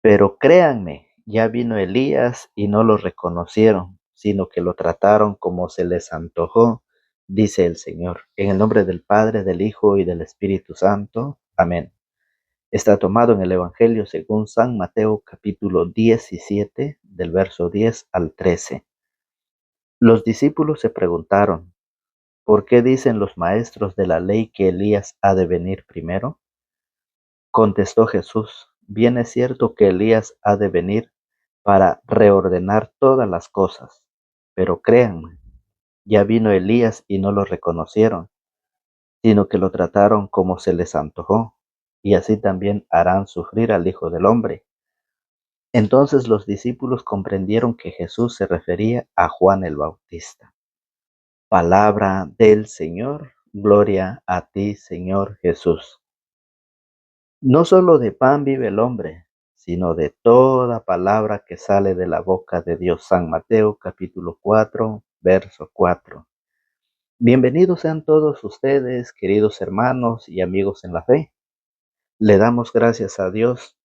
Pero créanme, ya vino Elías y no lo reconocieron, sino que lo trataron como se les antojó, dice el Señor. En el nombre del Padre, del Hijo y del Espíritu Santo. Amén. Está tomado en el Evangelio según San Mateo capítulo 17, del verso 10 al 13. Los discípulos se preguntaron, ¿por qué dicen los maestros de la ley que Elías ha de venir primero? Contestó Jesús, bien es cierto que Elías ha de venir para reordenar todas las cosas, pero créanme, ya vino Elías y no lo reconocieron, sino que lo trataron como se les antojó, y así también harán sufrir al Hijo del Hombre. Entonces los discípulos comprendieron que Jesús se refería a Juan el Bautista. Palabra del Señor, gloria a ti, Señor Jesús. No solo de pan vive el hombre, sino de toda palabra que sale de la boca de Dios. San Mateo capítulo 4, verso 4. Bienvenidos sean todos ustedes, queridos hermanos y amigos en la fe. Le damos gracias a Dios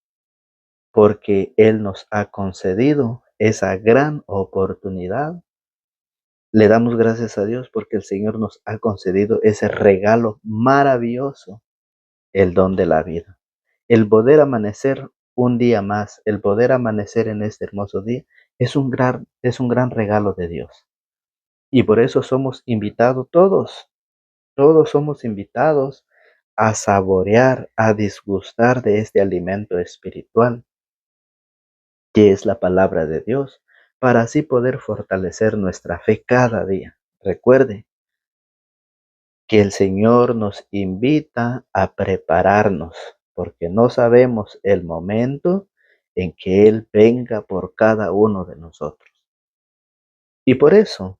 porque Él nos ha concedido esa gran oportunidad. Le damos gracias a Dios porque el Señor nos ha concedido ese regalo maravilloso, el don de la vida. El poder amanecer un día más, el poder amanecer en este hermoso día, es un gran regalo de Dios. Y por eso somos invitados todos somos invitados a saborear, a disgustar de este alimento espiritual, que es la palabra de Dios, para así poder fortalecer nuestra fe cada día. Recuerde que el Señor nos invita a prepararnos, porque no sabemos el momento en que Él venga por cada uno de nosotros. Y por eso,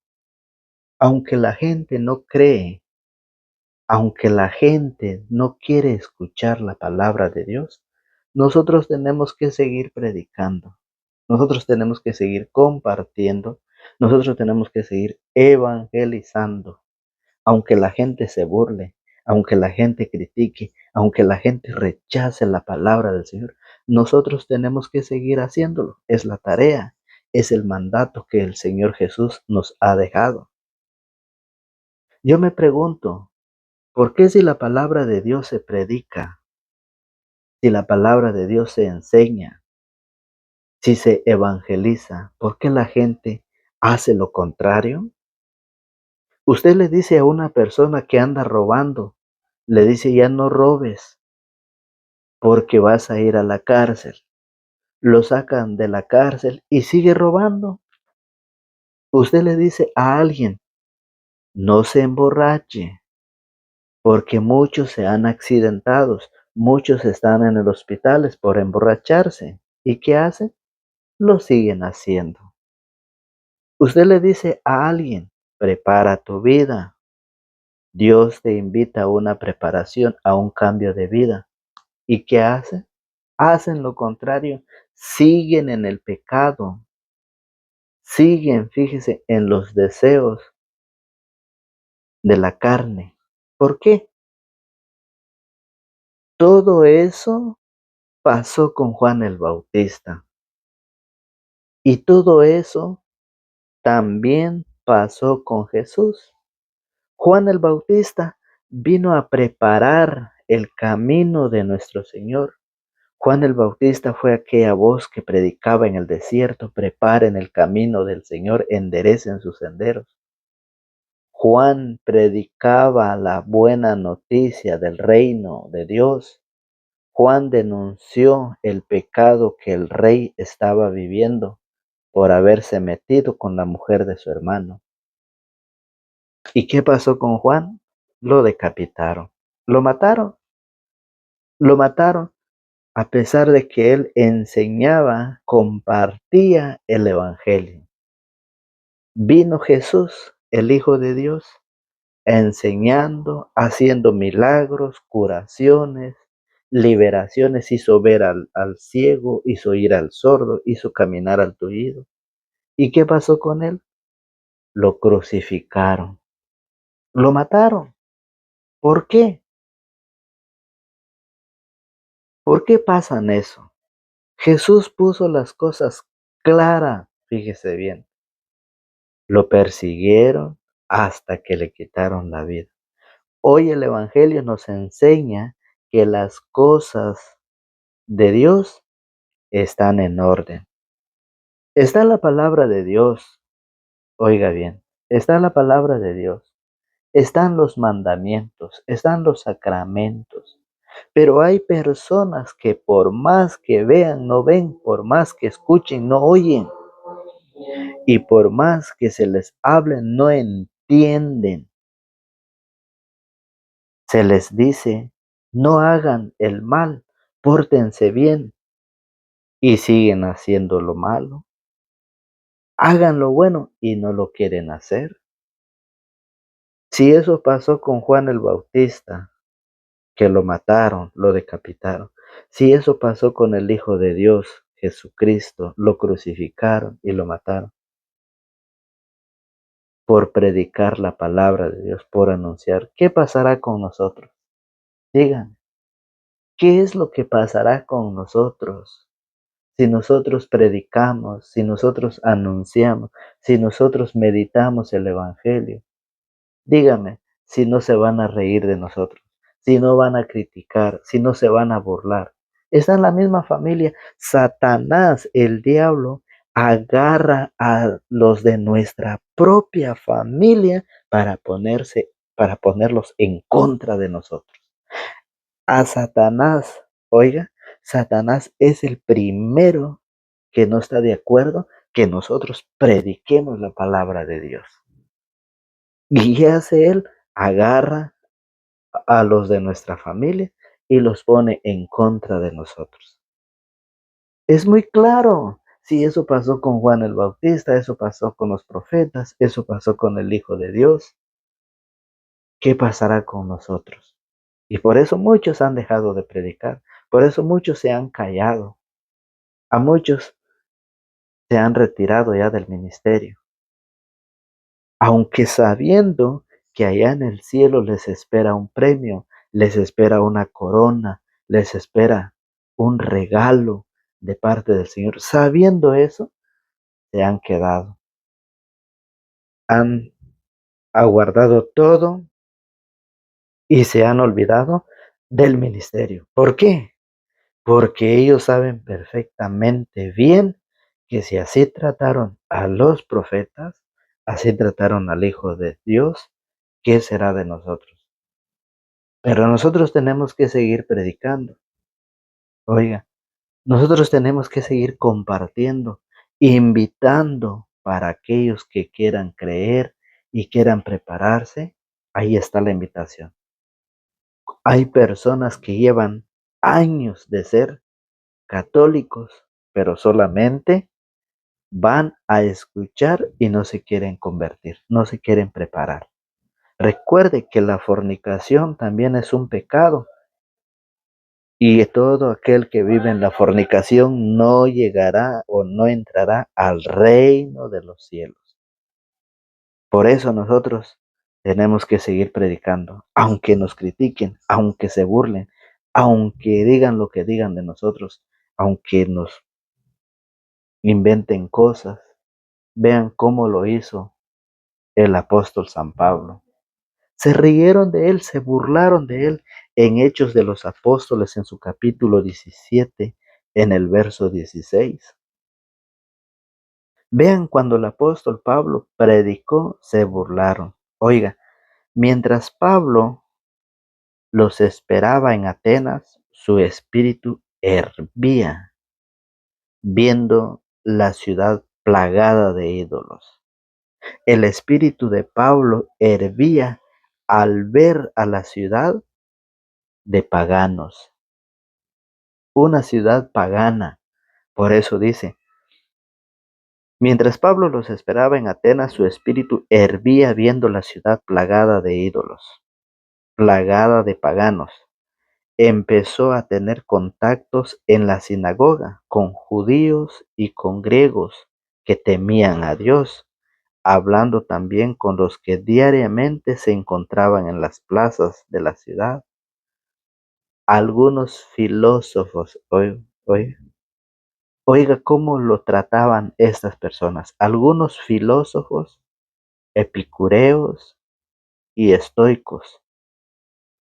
aunque la gente no cree, aunque la gente no quiere escuchar la palabra de Dios, nosotros tenemos que seguir predicando, nosotros tenemos que seguir compartiendo, nosotros tenemos que seguir evangelizando. Aunque la gente se burle, aunque la gente critique, aunque la gente rechace la palabra del Señor, nosotros tenemos que seguir haciéndolo. Es la tarea, es el mandato que el Señor Jesús nos ha dejado. Yo me pregunto, ¿por qué si la palabra de Dios se predica, si la palabra de Dios se enseña, si se evangeliza, por qué la gente hace lo contrario? Usted le dice a una persona que anda robando, le dice ya no robes, porque vas a ir a la cárcel. Lo sacan de la cárcel y sigue robando. Usted le dice a alguien, no se emborrache, porque muchos se han accidentado, muchos están en el hospital por emborracharse. ¿Y qué hacen? Lo siguen haciendo. Usted le dice a alguien, prepara tu vida. Dios te invita a una preparación, a un cambio de vida. ¿Y qué hacen? Hacen lo contrario, siguen en el pecado, siguen, fíjese, en los deseos de la carne. ¿Por qué? Todo eso pasó con Juan el Bautista y todo eso también pasó con Jesús. Juan el Bautista vino a preparar el camino de nuestro Señor. Juan el Bautista fue aquella voz que predicaba en el desierto, preparen el camino del Señor, enderecen sus senderos. Juan predicaba la buena noticia del reino de Dios. Juan denunció el pecado que el rey estaba viviendo por haberse metido con la mujer de su hermano. ¿Y qué pasó con Juan? Lo decapitaron, lo mataron, lo mataron a pesar de que él enseñaba, compartía el evangelio. Vino Jesús, el Hijo de Dios, enseñando, haciendo milagros, curaciones, liberaciones, hizo ver al ciego, hizo ir al sordo, hizo caminar al tullido. ¿Y qué pasó con él? Lo crucificaron, lo mataron. ¿Por qué? ¿Por qué pasan eso? Jesús puso las cosas claras, fíjese bien. Lo persiguieron hasta que le quitaron la vida. Hoy el Evangelio nos enseña que las cosas de Dios están en orden. Está la palabra de Dios, oiga bien, está la palabra de Dios, están los mandamientos, están los sacramentos, pero hay personas que por más que vean, no ven, por más que escuchen, no oyen, y por más que se les hable, no entienden. Se les dice, no hagan el mal, pórtense bien, y siguen haciendo lo malo. Hagan lo bueno y no lo quieren hacer. Si eso pasó con Juan el Bautista, que lo mataron, lo decapitaron. Si eso pasó con el Hijo de Dios, Jesucristo, lo crucificaron y lo mataron por predicar la palabra de Dios, por anunciar. ¿Qué pasará con nosotros? Digan, ¿qué es lo que pasará con nosotros si nosotros predicamos, si nosotros anunciamos, si nosotros meditamos el Evangelio? Dígame si no se van a reír de nosotros, si no van a criticar, si no se van a burlar. Está en la misma familia. Satanás, el diablo, agarra a los de nuestra propia familia para ponerlos en contra de nosotros. A Satanás, oiga, Satanás es el primero que no está de acuerdo que nosotros prediquemos la palabra de Dios. Y ¿qué hace él? Agarra a los de nuestra familia y los pone en contra de nosotros. Es muy claro. Si eso pasó con Juan el Bautista, eso pasó con los profetas, eso pasó con el Hijo de Dios, ¿qué pasará con nosotros? Y por eso muchos han dejado de predicar, por eso muchos se han callado, a muchos se han retirado ya del ministerio, aunque sabiendo que allá en el cielo les espera un premio, les espera una corona, les espera un regalo de parte del Señor. Sabiendo eso, se han quedado, han aguardado todo y se han olvidado del ministerio. ¿Por qué? Porque ellos saben perfectamente bien que si así trataron a los profetas, así trataron al Hijo de Dios, ¿qué será de nosotros? Pero nosotros tenemos que seguir predicando. Oiga, nosotros tenemos que seguir compartiendo, invitando para aquellos que quieran creer y quieran prepararse. Ahí está la invitación. Hay personas que llevan años de ser católicos, pero solamente van a escuchar y no se quieren convertir, no se quieren preparar. Recuerde que la fornicación también es un pecado y todo aquel que vive en la fornicación no llegará o no entrará al reino de los cielos. Por eso nosotros tenemos que seguir predicando, aunque nos critiquen, aunque se burlen, aunque digan lo que digan de nosotros, aunque nos inventen cosas. Vean cómo lo hizo el apóstol San Pablo. Se rieron de él, se burlaron de él en Hechos de los Apóstoles en su capítulo 17, en el verso 16. Vean cuando el apóstol Pablo predicó, se burlaron. Oiga, mientras Pablo los esperaba en Atenas, su espíritu hervía viendo la ciudad plagada de ídolos. El espíritu de Pablo hervía al ver a la ciudad de paganos, una ciudad pagana. Por eso dice, mientras Pablo los esperaba en Atenas, su espíritu hervía viendo la ciudad plagada de ídolos, plagada de paganos. Empezó a tener contactos en la sinagoga con judíos y con griegos que temían a Dios, hablando también con los que diariamente se encontraban en las plazas de la ciudad. Algunos filósofos, hoy Oiga cómo lo trataban estas personas. Algunos filósofos, epicureos y estoicos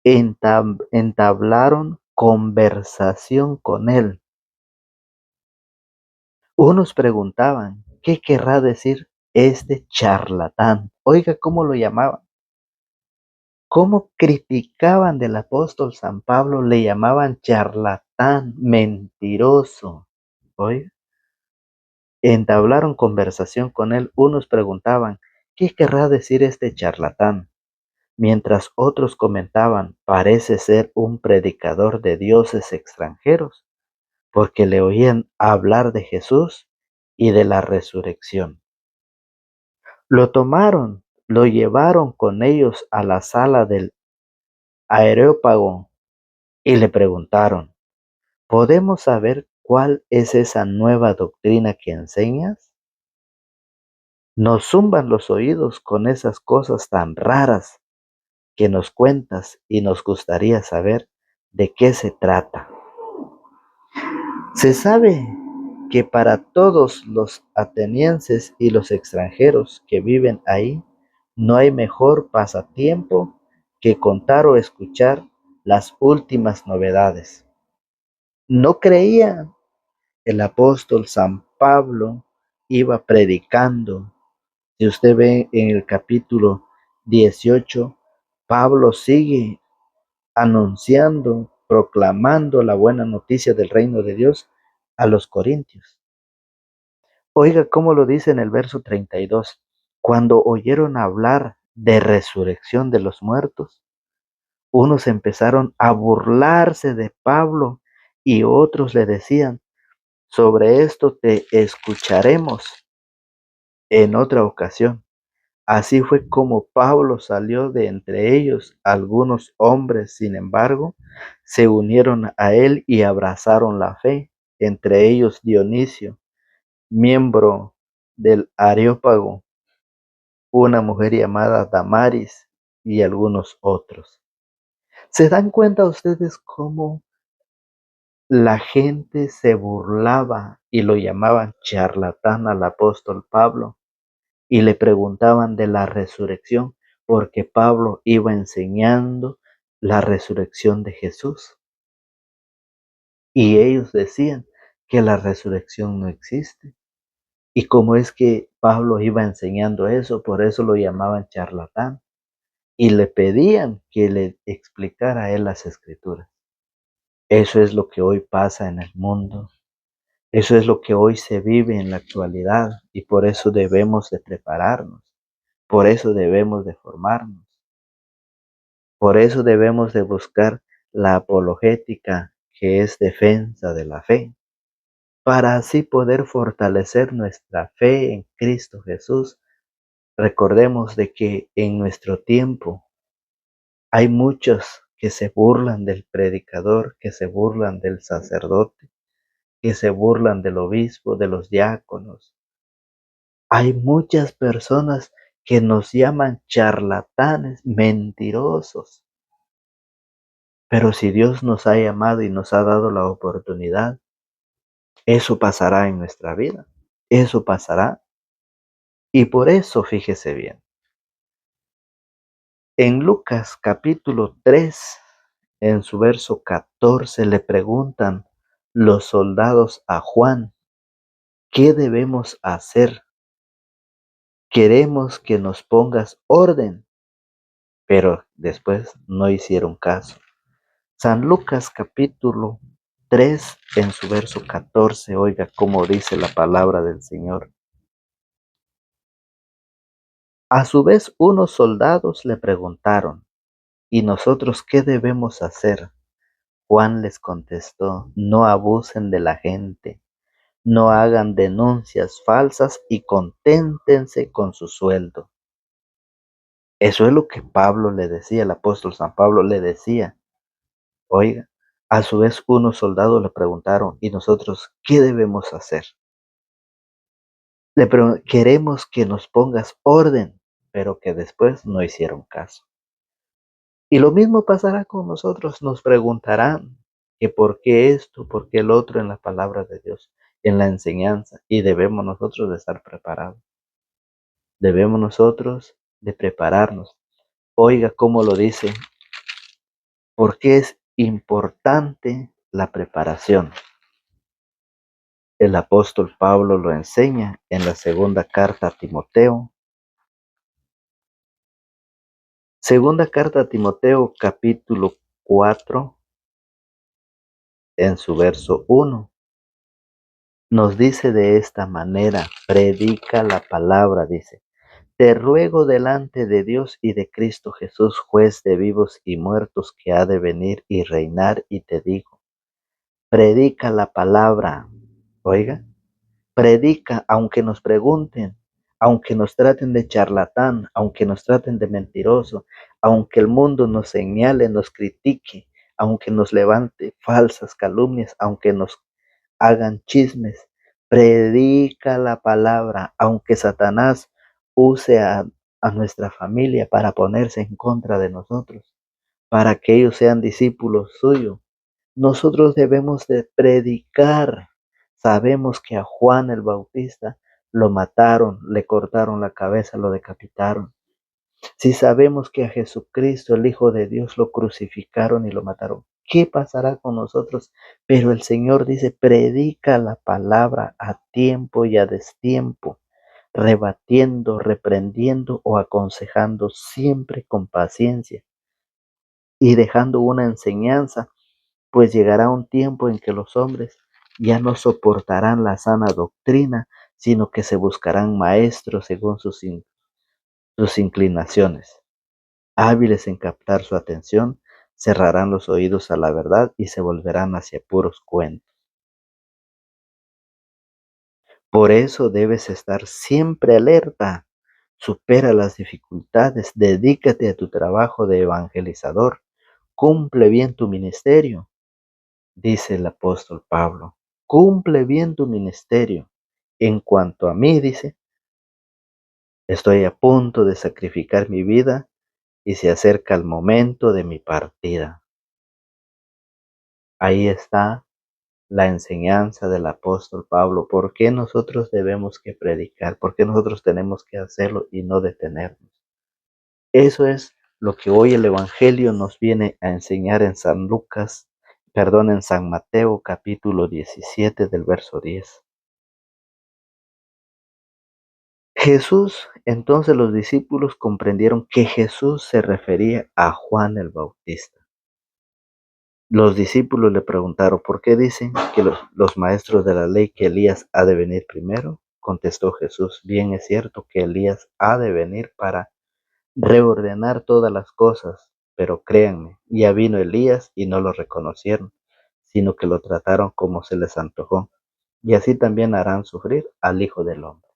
entablaron conversación con él. Unos preguntaban, ¿qué querrá decir este charlatán? Oiga cómo lo llamaban. Cómo criticaban del apóstol San Pablo, le llamaban charlatán, mentiroso. Oiga, entablaron conversación con él. Unos preguntaban, ¿qué querrá decir este charlatán? Mientras otros comentaban, parece ser un predicador de dioses extranjeros, porque le oían hablar de Jesús y de la resurrección. Lo tomaron, lo llevaron con ellos a la sala del Areópago y le preguntaron, ¿podemos saber cuál es esa nueva doctrina que enseñas? Nos zumban los oídos con esas cosas tan raras que nos cuentas y nos gustaría saber de qué se trata. Se sabe que para todos los atenienses y los extranjeros que viven ahí, no hay mejor pasatiempo que contar o escuchar las últimas novedades. No creía el apóstol San Pablo iba predicando. Si usted ve en el capítulo 18, Pablo sigue anunciando, proclamando la buena noticia del reino de Dios a los corintios. Oiga cómo lo dice en el verso 32. Cuando oyeron hablar de resurrección de los muertos, unos empezaron a burlarse de Pablo y otros le decían, sobre esto te escucharemos en otra ocasión. Así fue como Pablo salió de entre ellos. Algunos hombres, sin embargo, se unieron a él y abrazaron la fe, entre ellos Dionisio, miembro del Areópago, una mujer llamada Damaris y algunos otros. ¿Se dan cuenta ustedes cómo la gente se burlaba y lo llamaban charlatán al apóstol Pablo? Y le preguntaban de la resurrección, porque Pablo iba enseñando la resurrección de Jesús. Y ellos decían que la resurrección no existe. Y como es que Pablo iba enseñando eso, por eso lo llamaban charlatán. Y le pedían que le explicara a él las escrituras. Eso es lo que hoy pasa en el mundo. Eso es lo que hoy se vive en la actualidad y por eso debemos de prepararnos. Por eso debemos de formarnos. Por eso debemos de buscar la apologética, que es defensa de la fe, para así poder fortalecer nuestra fe en Cristo Jesús. Recordemos de que en nuestro tiempo hay muchos que se burlan del predicador, que se burlan del sacerdote, que se burlan del obispo, de los diáconos. Hay muchas personas que nos llaman charlatanes, mentirosos. Pero si Dios nos ha llamado y nos ha dado la oportunidad, eso pasará en nuestra vida. Eso pasará. Y por eso, fíjese bien, en Lucas capítulo 3, en su verso 14, le preguntan los soldados a Juan, ¿qué debemos hacer? Queremos que nos pongas orden, pero después no hicieron caso. San Lucas capítulo 3 en su verso 14, oiga cómo dice la palabra del Señor. A su vez, unos soldados le preguntaron, ¿y nosotros qué debemos hacer? Juan les contestó, no abusen de la gente, no hagan denuncias falsas y conténtense con su sueldo. Eso es lo que Pablo le decía, el apóstol San Pablo le decía. Oiga, a su vez unos soldados le preguntaron, ¿y nosotros qué debemos hacer? Queremos que nos pongas orden, pero que después no hicieron caso. Y lo mismo pasará con nosotros, nos preguntarán que por qué esto, por qué el otro en la palabra de Dios. en la enseñanza y debemos nosotros de estar preparados. Debemos nosotros de prepararnos. Oiga cómo lo dice, porque es importante la preparación. El apóstol Pablo lo enseña en la segunda carta a Timoteo. Segunda carta a Timoteo, capítulo 4, en su verso 1. Nos dice de esta manera, predica la palabra, dice. Te ruego delante de Dios y de Cristo Jesús, juez de vivos y muertos, que ha de venir y reinar, y te digo, predica la palabra. Oiga, predica aunque nos pregunten, aunque nos traten de charlatán, aunque nos traten de mentiroso, aunque el mundo nos señale, nos critique, aunque nos levante falsas calumnias, aunque nos hagan chismes. Predica la palabra, aunque Satanás use a nuestra familia para ponerse en contra de nosotros, para que ellos sean discípulos suyos. Nosotros debemos de predicar. Sabemos que a Juan el Bautista lo mataron, le cortaron la cabeza, lo decapitaron. Si sabemos que a Jesucristo, el Hijo de Dios, lo crucificaron y lo mataron, ¿qué pasará con nosotros? Pero el Señor dice, predica la palabra a tiempo y a destiempo, rebatiendo, reprendiendo o aconsejando siempre con paciencia y dejando una enseñanza, pues llegará un tiempo en que los hombres ya no soportarán la sana doctrina, sino que se buscarán maestros según sus inclinaciones. Hábiles en captar su atención, cerrarán los oídos a la verdad y se volverán hacia puros cuentos. Por eso debes estar siempre alerta. Supera las dificultades, dedícate a tu trabajo de evangelizador, cumple bien tu ministerio, dice el apóstol Pablo. Cumple bien tu ministerio. En cuanto a mí, dice, estoy a punto de sacrificar mi vida y se acerca el momento de mi partida. Ahí está la enseñanza del apóstol Pablo. ¿Por qué nosotros debemos que predicar? ¿Por qué nosotros tenemos que hacerlo y no detenernos? Eso es lo que hoy el Evangelio nos viene a enseñar en en San Mateo capítulo 17 del verso 10. Jesús, entonces los discípulos comprendieron que Jesús se refería a Juan el Bautista. Los discípulos le preguntaron, ¿por qué dicen que los maestros de la ley que Elías ha de venir primero? Contestó Jesús, bien es cierto que Elías ha de venir para reordenar todas las cosas, pero créanme, ya vino Elías y no lo reconocieron, sino que lo trataron como se les antojó, y así también harán sufrir al Hijo del Hombre.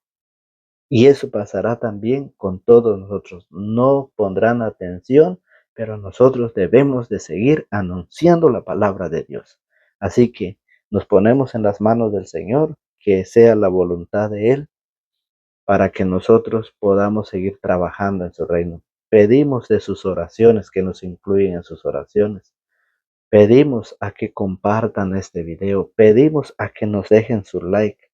Y eso pasará también con todos nosotros. No pondrán atención, pero nosotros debemos de seguir anunciando la palabra de Dios. Así que nos ponemos en las manos del Señor, que sea la voluntad de Él, para que nosotros podamos seguir trabajando en su reino. Pedimos de sus oraciones, que nos incluyan en sus oraciones. Pedimos a que compartan este video, pedimos a que nos dejen su like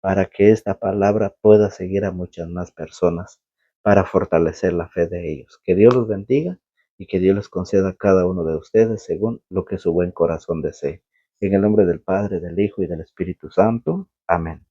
para que esta palabra pueda seguir a muchas más personas, para fortalecer la fe de ellos. Que Dios los bendiga y que Dios les conceda a cada uno de ustedes según lo que su buen corazón desee. En el nombre del Padre, del Hijo y del Espíritu Santo. Amén.